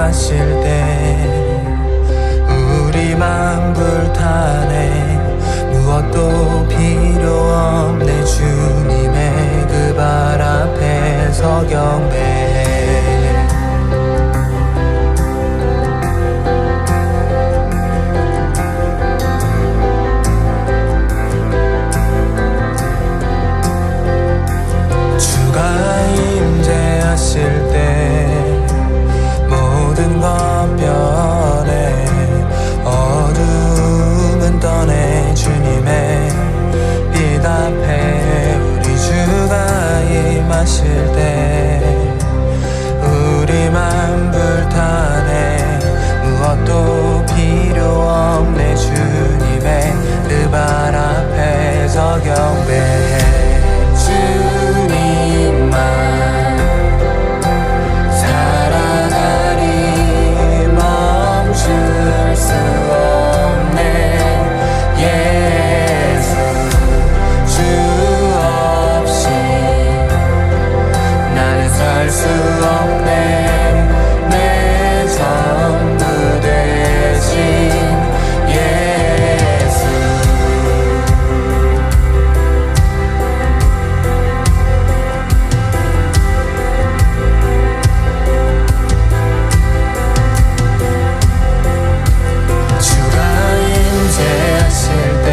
마실 때 우리만 불타네. 무엇도 필요 없네. 주님의 그 발 앞에서 경배해. 주가 임재하실 때 모든 것 변해. 어둠은 떠내. 주님의 빛 앞에 우리 주가 임하실 때 우리만 불타네. 무엇도 필요 없네. 주님의 그 발 앞에서 경배해. 주님만 사랑하리. 멈출 수 없네. 예수 주 없이 나는 살 수 없네. 내 전부 되신 예수. 주가 임재하실 때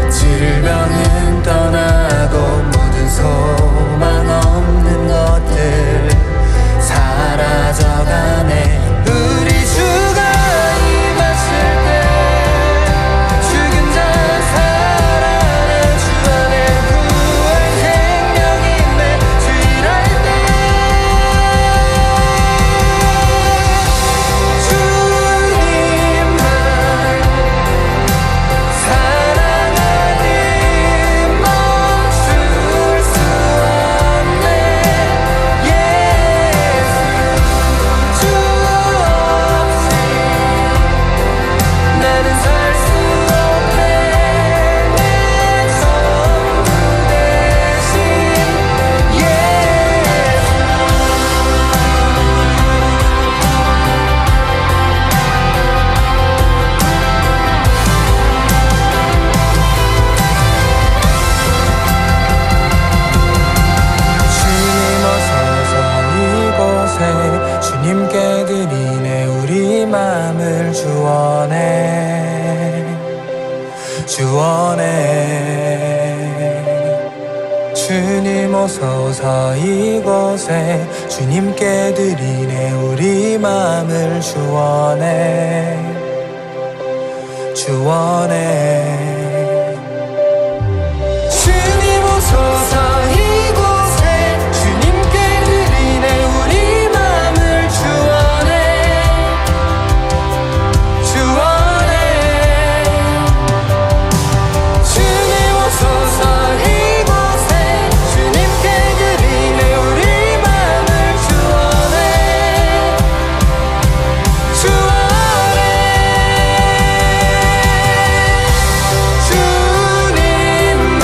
질병은 떠나고 모든 소망 없는 것들 사라져가네. 우리 주가 임하실 때 죽은 자 살아나. 주 안에 구원 생명이 있네. 주일할 때 주님만 사랑하니 멈출 수 없네. 예수 주 없이 나는 살 수 없네. 내 전부 되신 예수. 주님 어서서 이곳에 주님께 드리네. 우리 마음을 주원해. 주원해. 주님 어서서 이곳에 주님께 드리네. 우리 마음을 주원해. 주원해. 주님 오소서 이곳에 주님께 드리네. 우리 마음을 주원해. 주원해. 주님 오소서 이곳에 주님께 드리네. 우리 마음을 주원해. 주원해. 주님만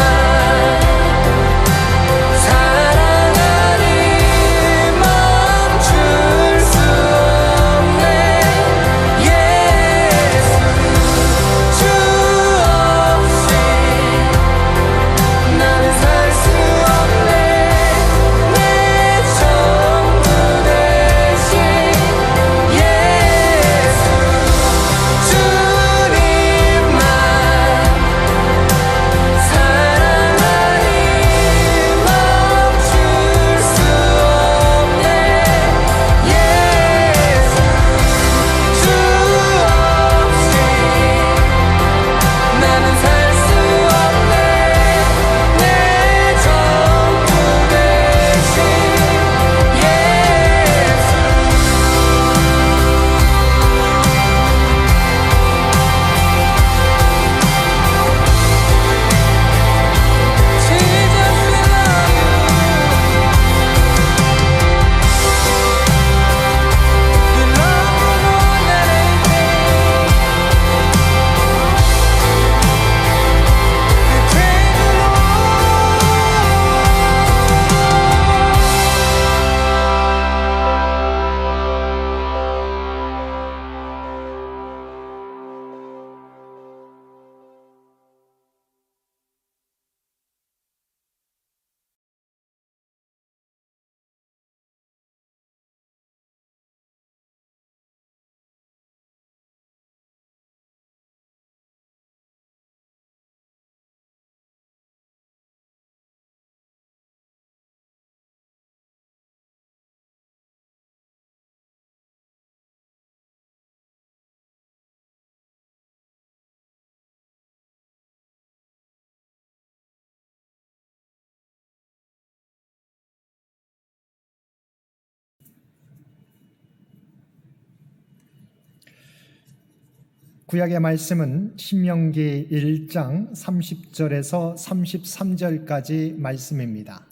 구약의 말씀은 신명기 1장 30절에서 33절까지 말씀입니다.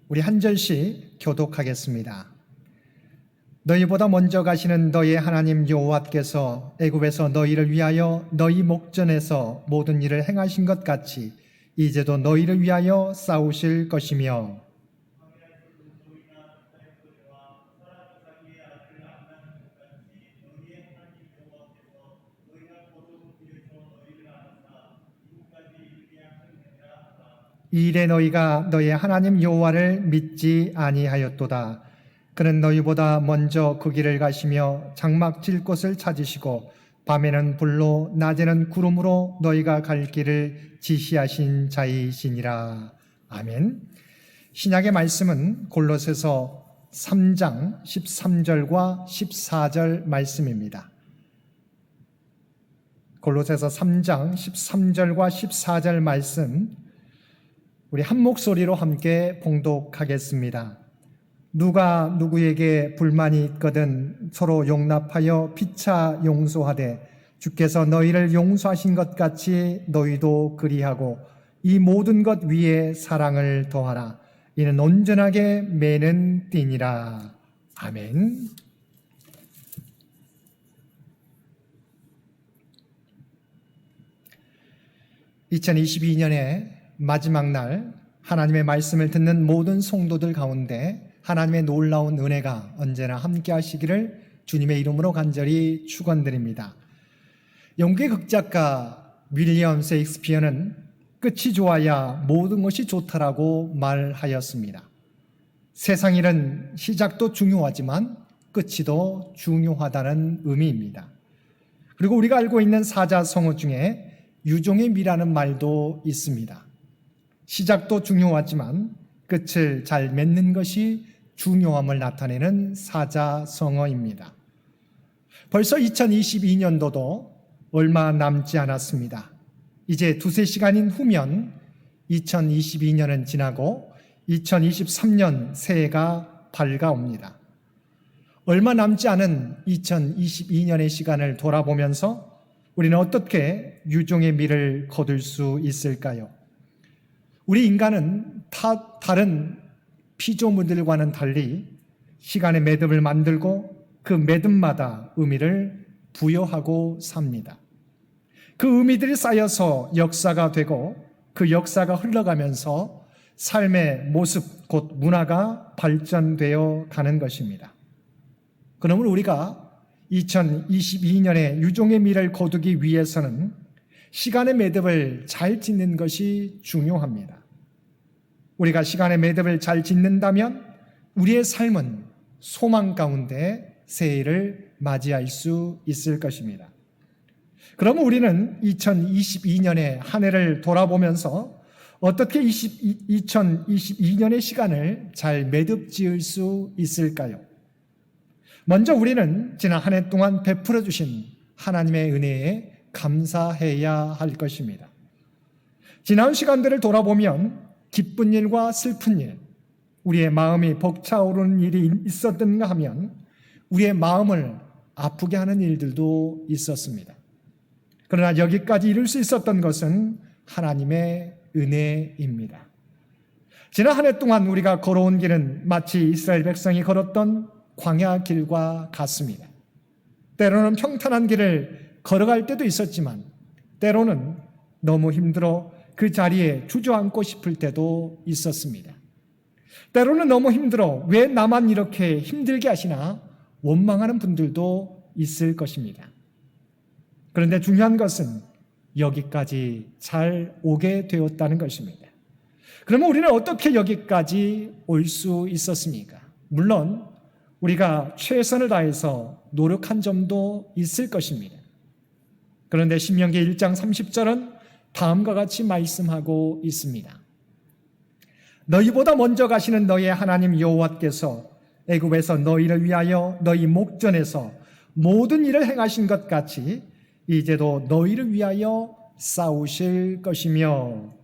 우리 한 절씩 교독하겠습니다. 너희보다 먼저 가시는 너희 하나님 여호와께서 애굽에서 너희를 위하여 너희 목전에서 모든 일을 행하신 것 같이 이제도 너희를 위하여 싸우실 것이며 이 일에 너희가 너희 하나님 여호와를 믿지 아니하였도다. 그는 너희보다 먼저 그 길을 가시며 장막 질 곳을 찾으시고 밤에는 불로 낮에는 구름으로 너희가 갈 길을 지시하신 자이시니라. 아멘. 신약의 말씀은 골로새서 3장 13절과 14절 말씀입니다. 골로새서 3장 13절과 14절 말씀 우리 한 목소리로 함께 봉독하겠습니다. 누가 누구에게 불만이 있거든 서로 용납하여 피차 용서하되 주께서 너희를 용서하신 것 같이 너희도 그리하고 이 모든 것 위에 사랑을 더하라. 이는 온전하게 매는 띠니라. 아멘. (2022년의) 마지막 날 하나님의 말씀을 듣는 모든 성도들 가운데 하나님의 놀라운 은혜가 언제나 함께 하시기를 주님의 이름으로 간절히 축원드립니다. 영국의 극작가 윌리엄 셰익스피어는 끝이 좋아야 모든 것이 좋다라고 말하였습니다. 세상 일은 시작도 중요하지만 끝이 더 중요하다는 의미입니다. 그리고 우리가 알고 있는 사자성어 중에 유종의 미라는 말도 있습니다. 시작도 중요하지만 끝을 잘 맺는 것이 중요함을 나타내는 사자성어입니다. 벌써 2022년도도 얼마 남지 않았습니다. 이제 두세 시간인 후면 2022년은 지나고 2023년 새해가 밝아옵니다. 얼마 남지 않은 2022년의 시간을 돌아보면서 우리는 어떻게 유종의 미를 거둘 수 있을까요? 우리 인간은 다른 피조물들과는 달리 시간의 매듭을 만들고 그 매듭마다 의미를 부여하고 삽니다. 그 의미들이 쌓여서 역사가 되고 그 역사가 흘러가면서 삶의 모습, 곧 문화가 발전되어 가는 것입니다. 그러면 우리가 2022년에 유종의 미를 거두기 위해서는 시간의 매듭을 잘 짓는 것이 중요합니다. 우리가 시간의 매듭을 잘 짓는다면 우리의 삶은 소망 가운데 새해를 맞이할 수 있을 것입니다. 그러면 우리는 2022년의 한 해를 돌아보면서 어떻게 2022년의 시간을 잘 매듭 지을 수 있을까요? 먼저 우리는 지난 한 해 동안 베풀어 주신 하나님의 은혜에 감사해야 할 것입니다. 지난 시간들을 돌아보면 기쁜 일과 슬픈 일, 우리의 마음이 벅차오르는 일이 있었던가 하면 우리의 마음을 아프게 하는 일들도 있었습니다. 그러나 여기까지 이룰 수 있었던 것은 하나님의 은혜입니다. 지난 한 해 동안 우리가 걸어온 길은 마치 이스라엘 백성이 걸었던 광야 길과 같습니다. 때로는 평탄한 길을 걸어갈 때도 있었지만 때로는 너무 힘들어 그 자리에 주저앉고 싶을 때도 있었습니다. 때로는 너무 힘들어 왜 나만 이렇게 힘들게 하시나 원망하는 분들도 있을 것입니다. 그런데 중요한 것은 여기까지 잘 오게 되었다는 것입니다. 그러면 우리는 어떻게 여기까지 올 수 있었습니까? 물론 우리가 최선을 다해서 노력한 점도 있을 것입니다. 그런데 신명기 1장 30절은 다음과 같이 말씀하고 있습니다. 너희보다 먼저 가시는 너희의 하나님 여호와께서 애굽에서 너희를 위하여 너희 목전에서 모든 일을 행하신 것 같이 이제도 너희를 위하여 싸우실 것이며.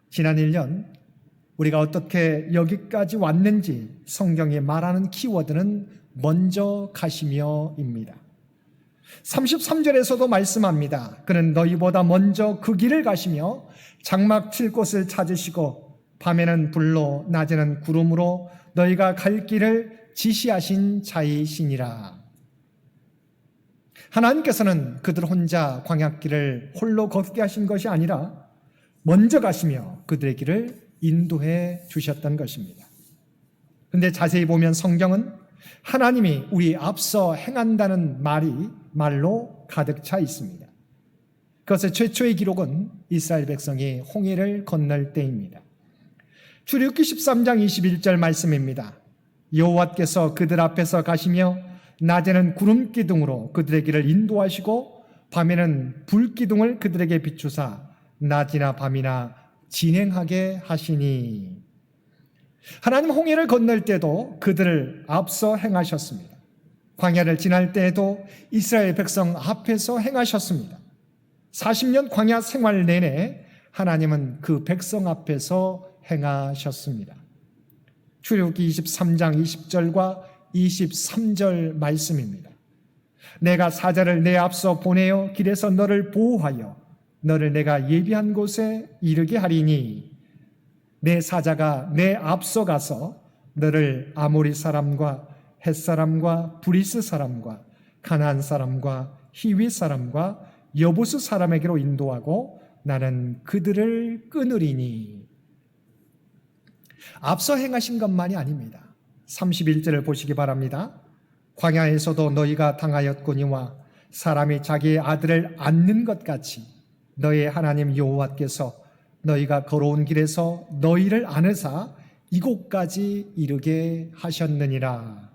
지난 1년 우리가 어떻게 여기까지 왔는지 성경이 말하는 키워드는 먼저 가시며입니다. 33절에서도 말씀합니다. 그는 너희보다 먼저 그 길을 가시며 장막 칠 곳을 찾으시고 밤에는 불로 낮에는 구름으로 너희가 갈 길을 지시하신 자이시니라. 하나님께서는 그들 혼자 광야길을 홀로 걷게 하신 것이 아니라 먼저 가시며 그들의 길을 인도해 주셨던 것입니다. 그런데 자세히 보면 성경은 하나님이 우리 앞서 행한다는 말로 가득 차 있습니다. 그것의 최초의 기록은 이스라엘 백성이 홍해를 건널 때입니다. 출애굽기 13장 21절 말씀입니다. 여호와께서 그들 앞에서 가시며 낮에는 구름 기둥으로 그들의 길을 인도하시고 밤에는 불 기둥을 그들에게 비추사 낮이나 밤이나 진행하게 하시니. 하나님 홍해를 건널 때도 그들을 앞서 행하셨습니다. 광야를 지날 때에도 이스라엘 백성 앞에서 행하셨습니다. 40년 광야 생활 내내 하나님은 그 백성 앞에서 행하셨습니다. 출애굽기 23장 20절과 23절 말씀입니다. 내가 사자를 내 앞서 보내어 길에서 너를 보호하여 너를 내가 예비한 곳에 이르게 하리니 내 사자가 내 앞서 가서 너를 아모리 사람과 헷 사람과 브리스 사람과 가나안 사람과 히위 사람과 여부스 사람에게로 인도하고 나는 그들을 끊으리니. 앞서 행하신 것만이 아닙니다. 31절을 보시기 바랍니다. 광야에서도 너희가 당하였거니와 사람이 자기의 아들을 안는 것 같이 너희의 하나님 여호와께서 너희가 걸어온 길에서 너희를 안으사 이곳까지 이르게 하셨느니라.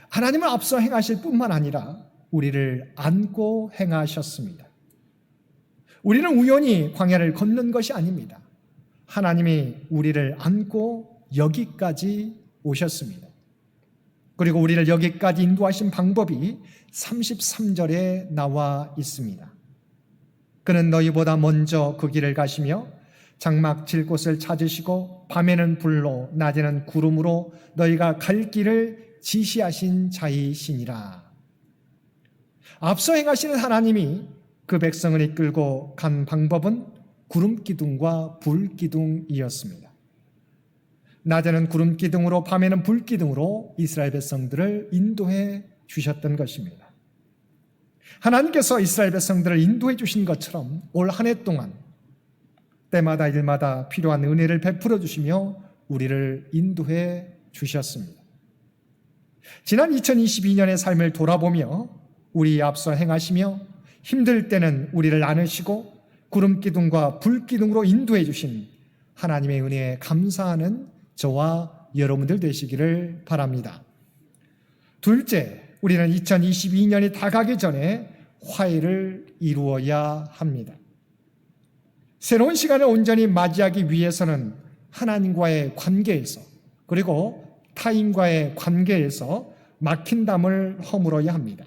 하나님은 앞서 행하실 뿐만 아니라 우리를 안고 행하셨습니다. 우리는 우연히 광야를 걷는 것이 아닙니다. 하나님이 우리를 안고 여기까지 오셨습니다. 그리고 우리를 여기까지 인도하신 방법이 33절에 나와 있습니다. 그는 너희보다 먼저 그 길을 가시며 장막 칠 곳을 찾으시고 밤에는 불로 낮에는 구름으로 너희가 갈 길을 지시하신 자이시니라. 앞서 행하시는 하나님이 그 백성을 이끌고 간 방법은 구름 기둥과 불 기둥이었습니다. 낮에는 구름 기둥으로 밤에는 불 기둥으로 이스라엘 백성들을 인도해 주셨던 것입니다. 하나님께서 이스라엘 백성들을 인도해 주신 것처럼 올 한 해 동안 때마다 일마다 필요한 은혜를 베풀어 주시며 우리를 인도해 주셨습니다. 지난 2022년의 삶을 돌아보며 우리 앞서 행하시며 힘들 때는 우리를 안으시고 구름 기둥과 불 기둥으로 인도해 주신 하나님의 은혜에 감사하는 저와 여러분들 되시기를 바랍니다. 둘째, 우리는 2022년이 다가기 전에 화해를 이루어야 합니다. 새로운 시간을 온전히 맞이하기 위해서는 하나님과의 관계에서 그리고 타인과의 관계에서 막힌 담을 허물어야 합니다.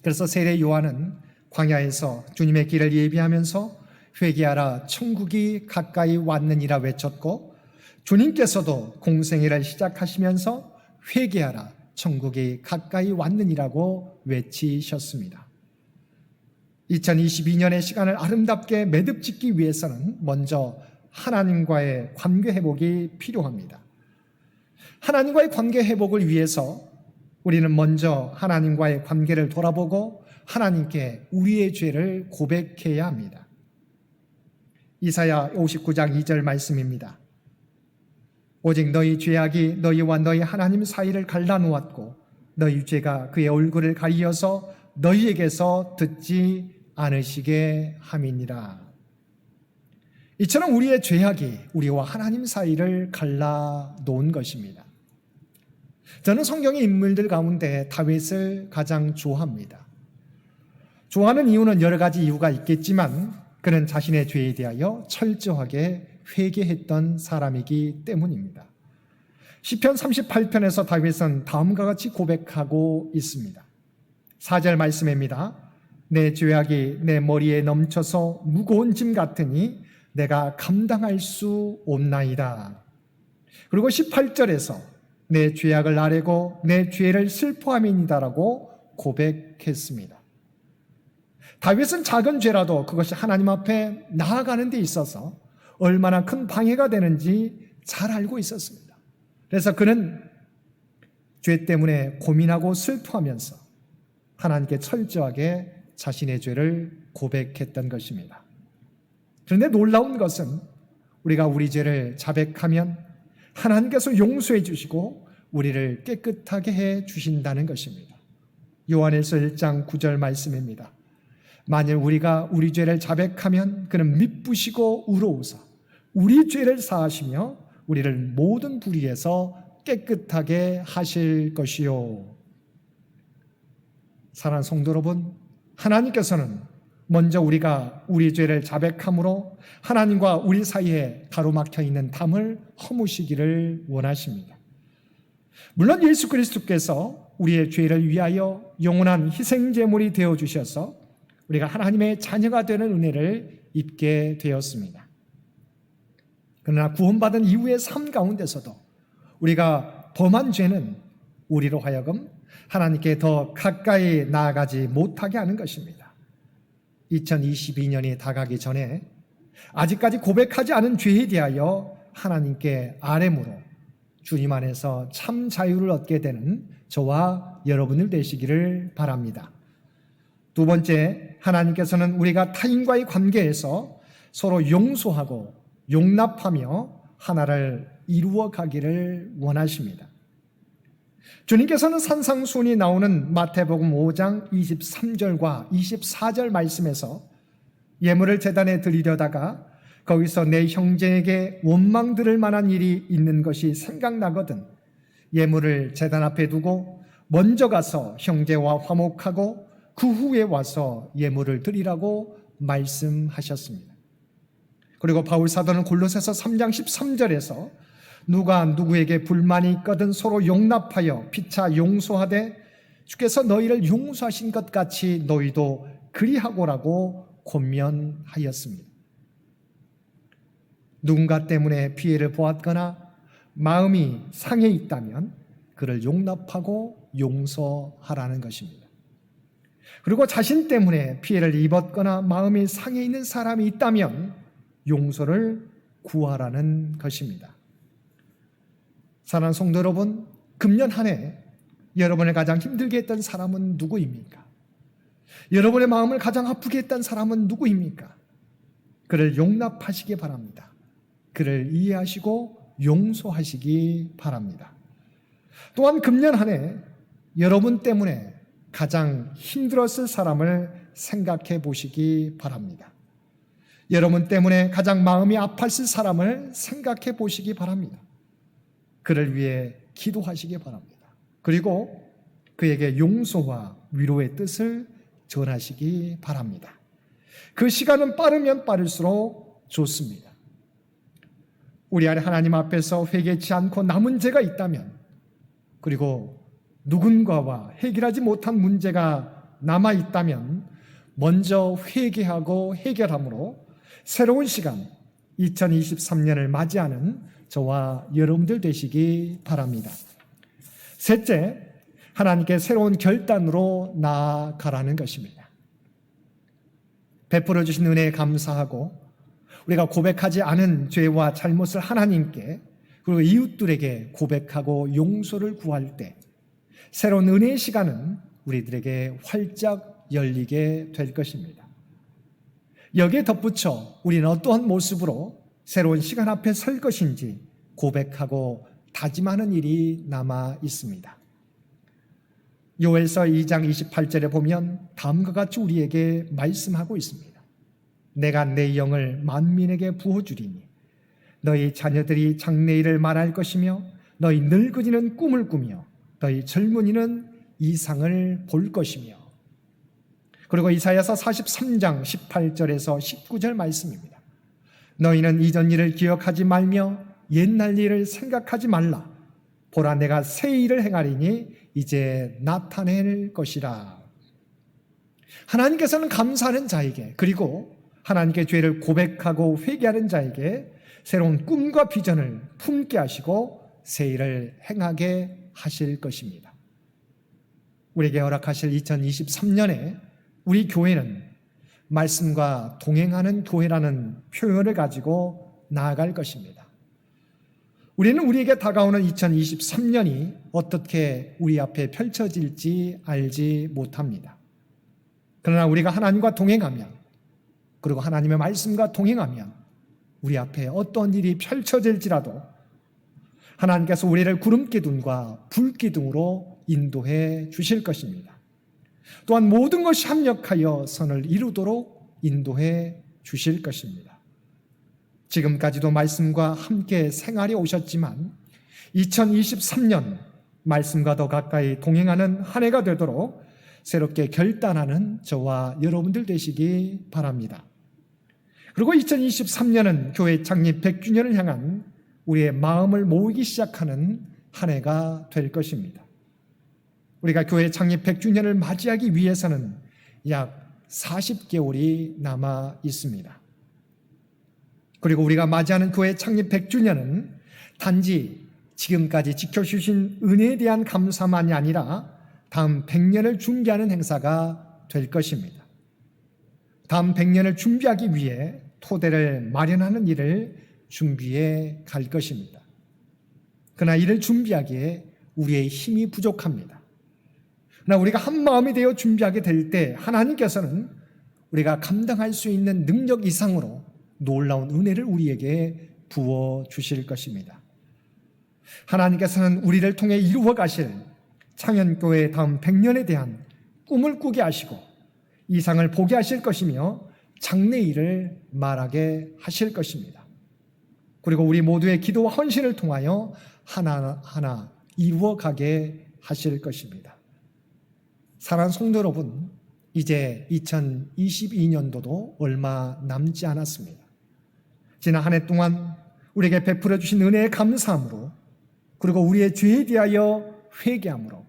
그래서 세례 요한은 광야에서 주님의 길을 예비하면서 회개하라 천국이 가까이 왔느니라 외쳤고 주님께서도 공생애를 시작하시면서 회개하라 천국이 가까이 왔느니라고 외치셨습니다. 2022년의 시간을 아름답게 매듭짓기 위해서는 먼저 하나님과의 관계 회복이 필요합니다. 하나님과의 관계 회복을 위해서 우리는 먼저 하나님과의 관계를 돌아보고 하나님께 우리의 죄를 고백해야 합니다. 이사야 59장 2절 말씀입니다. 오직 너희 죄악이 너희와 너희 하나님 사이를 갈라놓았고 너희 죄가 그의 얼굴을 가리어서 너희에게서 듣지 않으시게 함이니라. 이처럼 우리의 죄악이 우리와 하나님 사이를 갈라놓은 것입니다. 저는 성경의 인물들 가운데 다윗을 가장 좋아합니다. 좋아하는 이유는 여러 가지 이유가 있겠지만 그는 자신의 죄에 대하여 철저하게 회개했던 사람이기 때문입니다. 시편 38편에서 다윗은 다음과 같이 고백하고 있습니다. 4절 말씀입니다. 내 죄악이 내 머리에 넘쳐서 무거운 짐 같으니 내가 감당할 수 없나이다. 그리고 18절에서 내 죄악을 아뢰고 내 죄를 슬퍼함이니다라고 고백했습니다. 다윗은 작은 죄라도 그것이 하나님 앞에 나아가는 데 있어서 얼마나 큰 방해가 되는지 잘 알고 있었습니다. 그래서 그는 죄 때문에 고민하고 슬퍼하면서 하나님께 철저하게 자신의 죄를 고백했던 것입니다. 그런데 놀라운 것은 우리가 우리 죄를 자백하면 하나님께서 용서해 주시고 우리를 깨끗하게 해 주신다는 것입니다. 요한일서 1장 9절 말씀입니다. 만일 우리가 우리 죄를 자백하면 그는 미쁘시고 의로우사 우리 죄를 사하시며 우리를 모든 불의에서 깨끗하게 하실 것이요. 사랑하는 성도 여러분, 하나님께서는 먼저 우리가 우리 죄를 자백함으로 하나님과 우리 사이에 가로막혀 있는 담을 허무시기를 원하십니다. 물론 예수 그리스도께서 우리의 죄를 위하여 영원한 희생제물이 되어주셔서 우리가 하나님의 자녀가 되는 은혜를 입게 되었습니다. 그러나 구원받은 이후의 삶 가운데서도 우리가 범한 죄는 우리로 하여금 하나님께 더 가까이 나아가지 못하게 하는 것입니다. 2022년이 다가기 전에 아직까지 고백하지 않은 죄에 대하여 하나님께 아뢰므로 주님 안에서 참 자유를 얻게 되는 저와 여러분들 되시기를 바랍니다. 두 번째, 하나님께서는 우리가 타인과의 관계에서 서로 용서하고 용납하며 하나를 이루어 가기를 원하십니다. 주님께서는 산상수훈이 나오는 마태복음 5장 23절과 24절 말씀에서 예물을 제단에 드리려다가 거기서 내 형제에게 원망 들을 만한 일이 있는 것이 생각나거든 예물을 제단 앞에 두고 먼저 가서 형제와 화목하고 그 후에 와서 예물을 드리라고 말씀하셨습니다. 그리고 바울 사도는 골로새서 3장 13절에서 누가 누구에게 불만이 있거든 서로 용납하여 피차 용서하되 주께서 너희를 용서하신 것 같이 너희도 그리하고라고 권면하였습니다. 누군가 때문에 피해를 보았거나 마음이 상해 있다면 그를 용납하고 용서하라는 것입니다. 그리고 자신 때문에 피해를 입었거나 마음이 상해 있는 사람이 있다면 용서를 구하라는 것입니다. 사랑하는 성도 여러분, 금년 한 해 여러분을 가장 힘들게 했던 사람은 누구입니까? 여러분의 마음을 가장 아프게 했던 사람은 누구입니까? 그를 용납하시기 바랍니다. 그를 이해하시고 용서하시기 바랍니다. 또한 금년 한 해 여러분 때문에 가장 힘들었을 사람을 생각해 보시기 바랍니다. 여러분 때문에 가장 마음이 아팠을 사람을 생각해 보시기 바랍니다. 그를 위해 기도하시기 바랍니다. 그리고 그에게 용서와 위로의 뜻을 전하시기 바랍니다. 그 시간은 빠르면 빠를수록 좋습니다. 우리 안에 하나님 앞에서 회개치 않고 남은 죄가 있다면, 그리고 누군가와 해결하지 못한 문제가 남아 있다면 먼저 회개하고 해결함으로 새로운 시간 2023년을 맞이하는 저와 여러분들 되시기 바랍니다. 셋째, 하나님께 새로운 결단으로 나아가라는 것입니다. 베풀어 주신 은혜에 감사하고 우리가 고백하지 않은 죄와 잘못을 하나님께 그리고 이웃들에게 고백하고 용서를 구할 때 새로운 은혜의 시간은 우리들에게 활짝 열리게 될 것입니다. 여기에 덧붙여 우리는 어떠한 모습으로 새로운 시간 앞에 설 것인지 고백하고 다짐하는 일이 남아 있습니다. 요엘서 2장 28절에 보면 다음과 같이 우리에게 말씀하고 있습니다. 내가 내 영을 만민에게 부어주리니 너희 자녀들이 장래일을 말할 것이며 너희 늙은이는 꿈을 꾸며 너희 젊은이는 이상을 볼 것이며. 그리고 이사야서 43장 18절에서 19절 말씀입니다. 너희는 이전 일을 기억하지 말며 옛날 일을 생각하지 말라. 보라, 내가 새 일을 행하리니 이제 나타낼 것이라. 하나님께서는 감사하는 자에게, 그리고 하나님께 죄를 고백하고 회개하는 자에게 새로운 꿈과 비전을 품게 하시고 새 일을 행하게 하실 것입니다. 우리에게 허락하실 2023년에 우리 교회는 말씀과 동행하는 교회라는 표현을 가지고 나아갈 것입니다. 우리는 우리에게 다가오는 2023년이 어떻게 우리 앞에 펼쳐질지 알지 못합니다. 그러나 우리가 하나님과 동행하면, 그리고 하나님의 말씀과 동행하면 우리 앞에 어떤 일이 펼쳐질지라도 하나님께서 우리를 구름기둥과 불기둥으로 인도해 주실 것입니다. 또한 모든 것이 합력하여 선을 이루도록 인도해 주실 것입니다. 지금까지도 말씀과 함께 생활해 오셨지만 2023년 말씀과 더 가까이 동행하는 한 해가 되도록 새롭게 결단하는 저와 여러분들 되시기 바랍니다. 그리고 2023년은 교회 창립 100주년을 향한 우리의 마음을 모으기 시작하는 한 해가 될 것입니다. 우리가 교회 창립 100주년을 맞이하기 위해서는 약 40개월이 남아 있습니다. 그리고 우리가 맞이하는 교회 창립 100주년은 단지 지금까지 지켜주신 은혜에 대한 감사만이 아니라 다음 100년을 준비하는 행사가 될 것입니다. 다음 100년을 준비하기 위해 토대를 마련하는 일을 준비해 갈 것입니다. 그러나 이를 준비하기에 우리의 힘이 부족합니다. 그러나 우리가 한 마음이 되어 준비하게 될 때 하나님께서는 우리가 감당할 수 있는 능력 이상으로 놀라운 은혜를 우리에게 부어 주실 것입니다. 하나님께서는 우리를 통해 이루어 가실 창현교회의 다음 100년에 대한 꿈을 꾸게 하시고 이상을 보게 하실 것이며 장래일을 말하게 하실 것입니다. 그리고 우리 모두의 기도와 헌신을 통하여 하나하나 이루어가게 하실 것입니다. 사랑하는 성도 여러분, 이제 2022년도도 얼마 남지 않았습니다. 지난 한 해 동안 우리에게 베풀어 주신 은혜에 감사함으로, 그리고 우리의 죄에 대하여 회개함으로,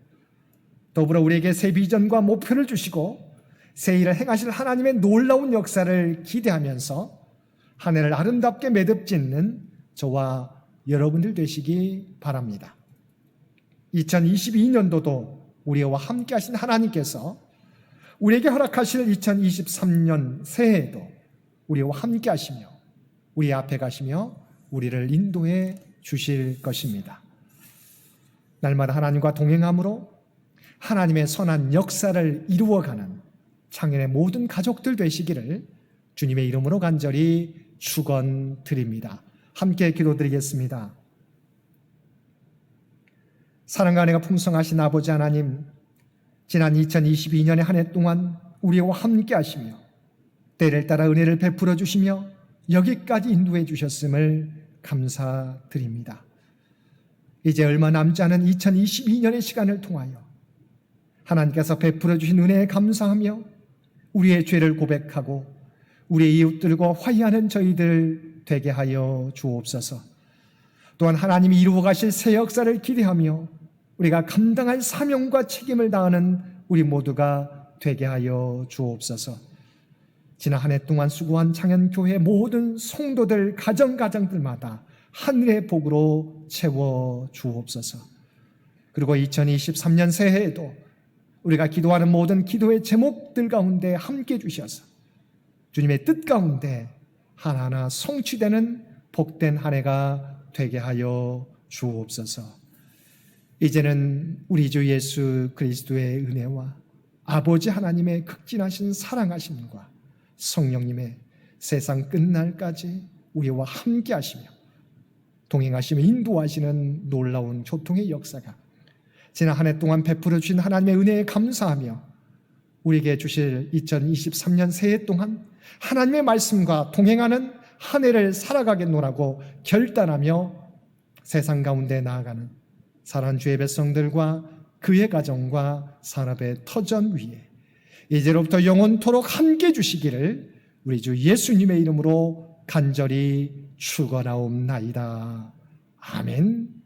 더불어 우리에게 새 비전과 목표를 주시고 새 일을 행하실 하나님의 놀라운 역사를 기대하면서 한 해를 아름답게 매듭짓는 저와 여러분들 되시기 바랍니다. 2022년도도 우리와 함께 하신 하나님께서 우리에게 허락하실 2023년 새해에도 우리와 함께 하시며 우리 앞에 가시며 우리를 인도해 주실 것입니다. 날마다 하나님과 동행함으로 하나님의 선한 역사를 이루어가는 창현의 모든 가족들 되시기를 주님의 이름으로 간절히 축원드립니다. 함께 기도드리겠습니다. 사랑과 은혜가 풍성하신 아버지 하나님, 지난 2022년의 한 해 동안 우리와 함께 하시며 때를 따라 은혜를 베풀어 주시며 여기까지 인도해 주셨음을 감사드립니다. 이제 얼마 남지 않은 2022년의 시간을 통하여 하나님께서 베풀어 주신 은혜에 감사하며 우리의 죄를 고백하고 우리의 이웃들과 화해하는 저희들 되게 하여 주옵소서. 또한 하나님이 이루어 가실 새 역사를 기대하며 우리가 감당할 사명과 책임을 다하는 우리 모두가 되게 하여 주옵소서. 지난 한 해 동안 수고한 창현교회 모든 성도들 가정들마다 하늘의 복으로 채워 주옵소서. 그리고 2023년 새해에도 우리가 기도하는 모든 기도의 제목들 가운데 함께 주셔서 주님의 뜻 가운데 하나하나 성취되는 복된 한 해가 되게 하여 주옵소서. 이제는 우리 주 예수 그리스도의 은혜와 아버지 하나님의 극진하신 사랑하심과 성령님의 세상 끝날까지 우리와 함께 하시며 동행하시며 인도하시는 놀라운 교통의 역사가 지난 한 해 동안 베풀어 주신 하나님의 은혜에 감사하며 우리에게 주실 2023년 새해 동안 하나님의 말씀과 동행하는 한 해를 살아가겠노라고 결단하며 세상 가운데 나아가는 사랑하는 주의 백성들과 그의 가정과 산업의 터전 위에 이제로부터 영원토록 함께 주시기를 우리 주 예수님의 이름으로 간절히 축원하옵나이다. 아멘.